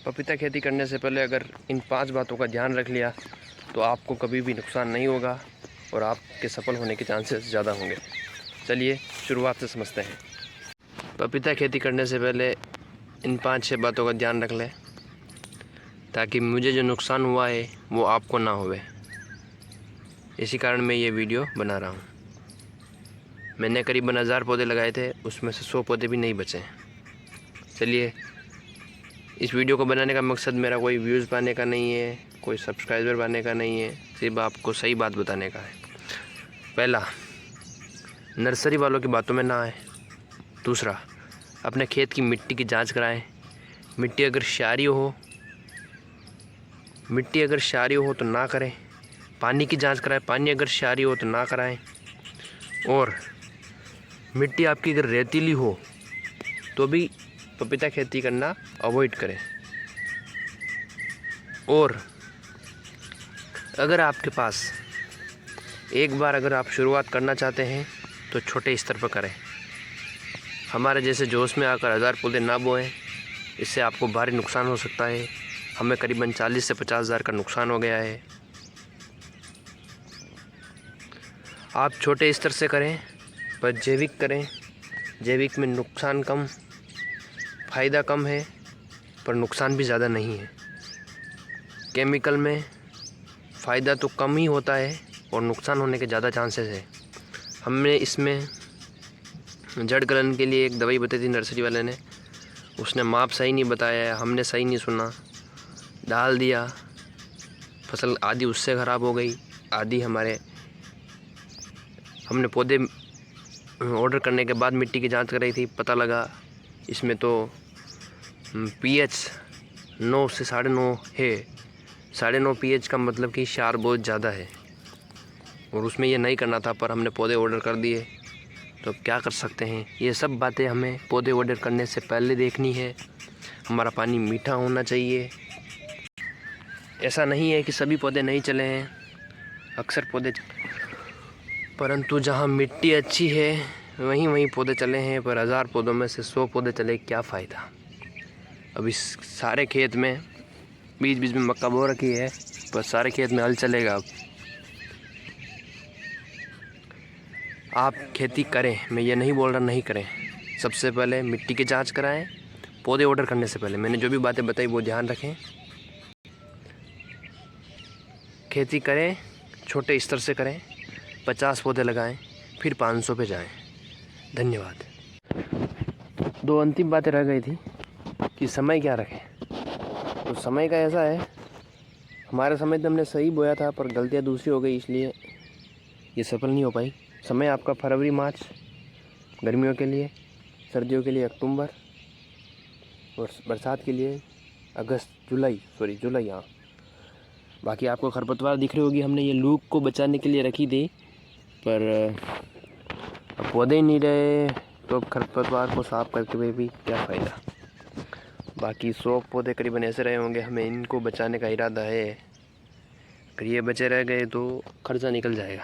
पपीता खेती करने से पहले अगर इन 5 बातों का ध्यान रख लिया तो आपको कभी भी नुकसान नहीं होगा और आपके सफल होने के चांसेस ज़्यादा होंगे। चलिए शुरुआत से समझते हैं। पपीता खेती करने से पहले इन 5-6 बातों का ध्यान रख लें ताकि मुझे जो नुकसान हुआ है वो आपको ना होवे। इसी कारण मैं ये वीडियो बना रहा हूँ। मैंने करीबन 1000 पौधे लगाए थे, उसमें से 100 पौधे भी नहीं बचे। चलिए, इस वीडियो को बनाने का मकसद मेरा कोई व्यूज़ पाने का नहीं है, कोई सब्सक्राइबर पाने का नहीं है, सिर्फ आपको सही बात बताने का है। पहला, नर्सरी वालों की बातों में ना आए। दूसरा, अपने खेत की मिट्टी की जांच कराएं। मिट्टी अगर क्षारीय हो तो ना करें। पानी की जांच कराएं, पानी अगर क्षारीय हो तो ना कराएं। और मिट्टी आपकी अगर रेतीली हो तो भी पपीता खेती करना अवॉइड करें। और अगर आपके पास एक बार अगर आप शुरुआत करना चाहते हैं तो छोटे स्तर पर करें। हमारे जैसे जोश में आकर 1000 पौधे ना बोएं, इससे आपको भारी नुकसान हो सकता है। हमें करीबन 40 से 50 हज़ार का नुकसान हो गया है। आप छोटे स्तर से करें पर जैविक करें। जैविक में नुकसान कम, फ़ायदा कम है पर नुकसान भी ज़्यादा नहीं है। केमिकल में फ़ायदा तो कम ही होता है और नुकसान होने के ज़्यादा चांसेस है। हमने इसमें जड़ गलन के लिए एक दवाई बताई थी नर्सरी वाले ने, उसने माप सही नहीं बताया, हमने सही नहीं सुना, डाल दिया। फसल आधी उससे ख़राब हो गई, आधी हमने पौधे ऑर्डर करने के बाद मिट्टी की जांच कराई थी, पता लगा इसमें तो pH 9 से 9.5 है। 9.5 pH का मतलब कि क्षार बहुत ज़्यादा है और उसमें ये नहीं करना था, पर हमने पौधे ऑर्डर कर दिए तो क्या कर सकते हैं। ये सब बातें हमें पौधे ऑर्डर करने से पहले देखनी है। हमारा पानी मीठा होना चाहिए। ऐसा नहीं है कि सभी पौधे नहीं चले हैं, अक्सर पौधे, परंतु जहाँ मिट्टी अच्छी है वहीं पौधे चले हैं। पर 1000 पौधों में से 100 पौधे चले, क्या फ़ायदा। अब इस सारे खेत में बीच बीच में मक्का बो रखी है, पर सारे खेत में हल चलेगा। अब आप खेती करें, मैं ये नहीं बोल रहा नहीं करें। सबसे पहले मिट्टी की जांच कराएं। पौधे ऑर्डर करने से पहले मैंने जो भी बातें बताई वो ध्यान रखें। खेती करें, छोटे स्तर से करें, 50 पौधे लगाएं, फिर 500 पे जाएं। धन्यवाद। 2 अंतिम बातें रह गई थी कि समय क्या रखें। तो समय का ऐसा है, हमारे समय तो हमने सही बोया था पर गलतियाँ दूसरी हो गई, इसलिए ये सफल नहीं हो पाई। समय आपका फरवरी मार्च गर्मियों के लिए, सर्दियों के लिए अक्टूबर और बरसात के लिए जुलाई। हाँ, बाकी आपको खरपतवार दिख रही होगी, हमने ये लूक को बचाने के लिए रखी थी, पर अब पौधे ही नहीं रहे तो अब खरपतवार को साफ करके भी क्या फ़ायदा। बाकी 100 पौधे करीबन ऐसे रहे होंगे, हमें इनको बचाने का इरादा है। अगर ये बचे रह गए तो खर्चा निकल जाएगा।